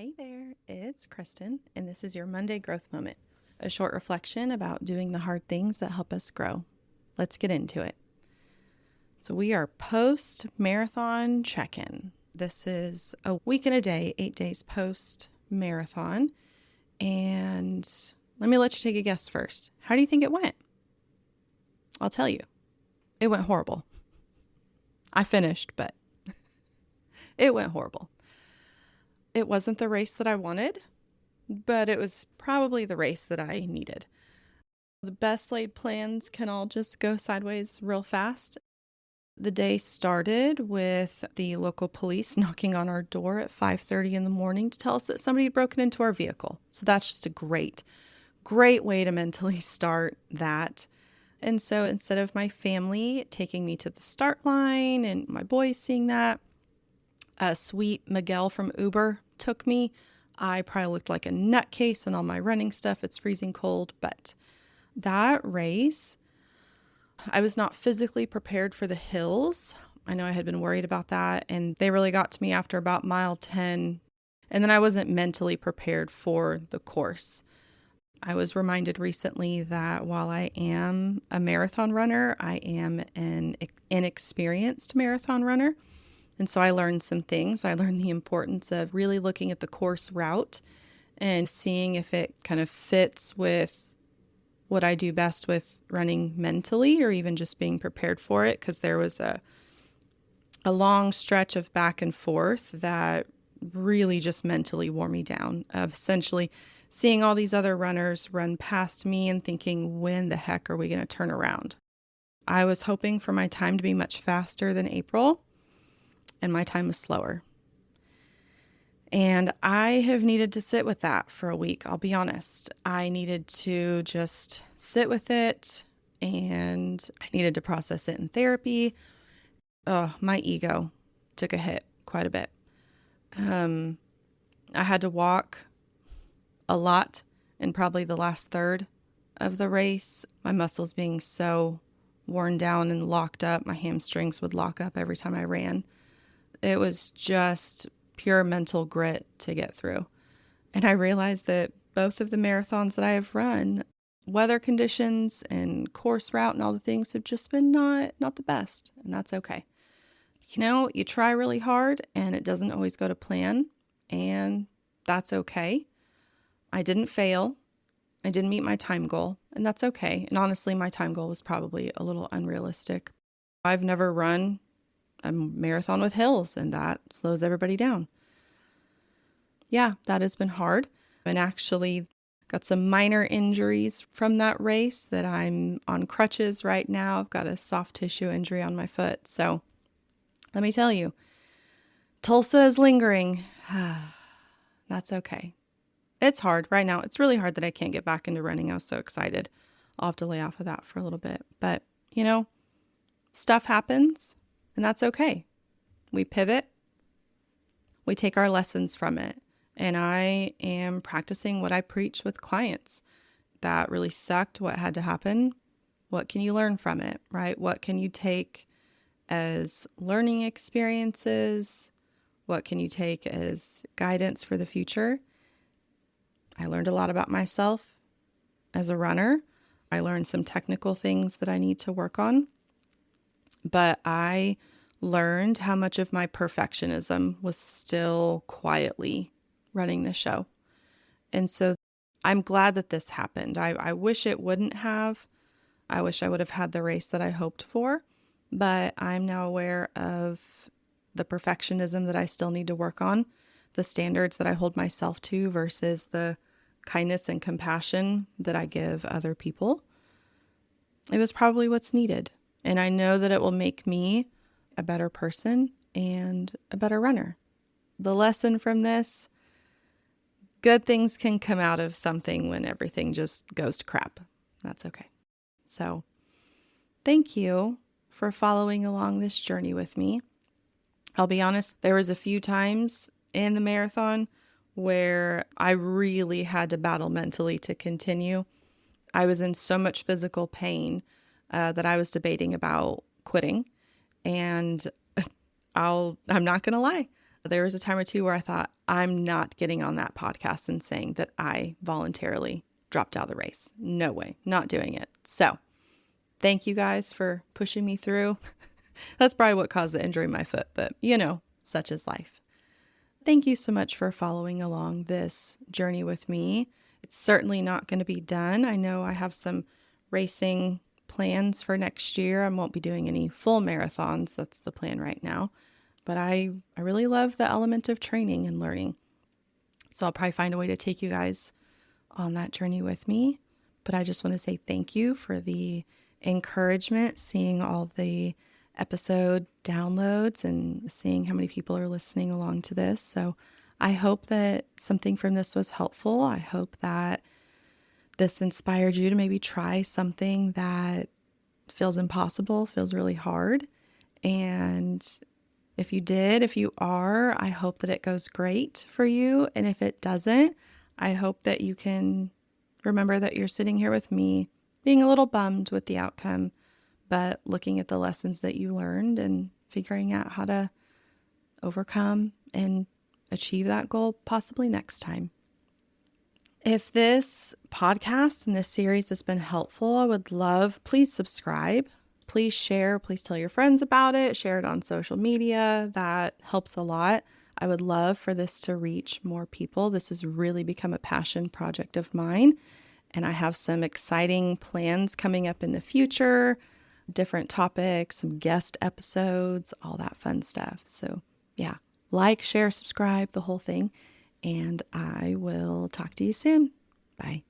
Hey there, it's Kristen, and this is your Monday Growth Moment, a short reflection about doing the hard things that help us grow. Let's get into it. So, we are post marathon check in. This is a week and a day, 8 days post marathon. And let me let you take a guess first. How do you think it went? I'll tell you, it went horrible. I finished, but it went horrible. It wasn't the race that I wanted, but it was probably the race that I needed. The best laid plans can all just go sideways real fast. The day started with the local police knocking on our door at 5:30 in the morning to tell us that somebody had broken into our vehicle. So that's just a great way to mentally start that. And so instead of my family taking me to the start line and my boys seeing that, sweet Miguel from Uber took me. I probably looked like a nutcase in all my running stuff. It's freezing cold, but that race, I was not physically prepared for the hills. I know I had been worried about that, and they really got to me after about mile 10. And then I wasn't mentally prepared for the course. I was reminded recently that while I am a marathon runner, I am an inexperienced marathon runner. And so I learned some things. I learned the importance of really looking at the course route and seeing if it kind of fits with what I do best with running mentally or even just being prepared for it. Because there was a long stretch of back and forth that really just mentally wore me down, of essentially seeing all these other runners run past me and thinking, when the heck are we going to turn around? I was hoping for my time to be much faster than April, and my time was slower. And I have needed to sit with that for a week, I'll be honest. I needed to just sit with it, and I needed to process it in therapy. Oh, my ego took a hit quite a bit. I had to walk a lot in probably the last third of the race. My muscles being so worn down and locked up, my hamstrings would lock up every time I ran. It was just pure mental grit to get through. And I realized that both of the marathons that I have run, weather conditions and course route and all the things have just been not the best. And that's okay. You know, you try really hard and it doesn't always go to plan, and that's okay. I didn't fail. I didn't meet my time goal, and that's okay. And honestly, my time goal was probably a little unrealistic. I've never run a marathon with hills, and that slows everybody down. Yeah, that has been hard. And actually got some minor injuries from that race that I'm on crutches right now. I've got a soft tissue injury on my foot. So let me tell you, Tulsa is lingering. That's okay. It's hard right now. It's really hard that I can't get back into running. I was so excited. I'll have to lay off of that for a little bit. But, you know, stuff happens. And that's okay. We pivot. We take our lessons from it. And I am practicing what I preach with clients. That really sucked. What had to happen? What can you learn from it, right? What can you take as learning experiences? What can you take as guidance for the future? I learned a lot about myself as a runner. I learned some technical things that I need to work on. But I learned how much of my perfectionism was still quietly running the show. And so I'm glad that this happened. I wish it wouldn't have. I wish I would have had the race that I hoped for. But I'm now aware of the perfectionism that I still need to work on, the standards that I hold myself to versus the kindness and compassion that I give other people. It was probably what's needed. And I know that it will make me a better person and a better runner. The lesson from this, good things can come out of something when everything just goes to crap. That's okay. So thank you for following along this journey with me. I'll be honest, there was a few times in the marathon where I really had to battle mentally to continue. I was in so much physical pain that I was debating about quitting. And I'm not going to lie, There was a time or two where I thought, I'm not getting on that podcast and saying that I voluntarily dropped out of the race. No way, not doing it. So thank you guys for pushing me through. That's probably what caused the injury in my foot, but such is life. Thank you so much for following along this journey with me. It's certainly not going to be done. I know I have some racing plans for next year. I won't be doing any full marathons. That's the plan right now. But I really love the element of training and learning. So I'll probably find a way to take you guys on that journey with me. But I just want to say thank you for the encouragement, seeing all the episode downloads and seeing how many people are listening along to this. So I hope that something from this was helpful. I hope that this inspired you to maybe try something that feels impossible, feels really hard. And if you are, I hope that it goes great for you. And if it doesn't, I hope that you can remember that you're sitting here with me, being a little bummed with the outcome, but looking at the lessons that you learned and figuring out how to overcome and achieve that goal possibly next time. If this podcast and this series has been helpful, I would love, please subscribe. Please share, please tell your friends about it, share it on social media. That helps a lot. I would love for this to reach more people. This has really become a passion project of mine, and I have some exciting plans coming up in the future, different topics, some guest episodes, all that fun stuff. So yeah, like, share, subscribe, the whole thing, and I will talk to you soon. Bye.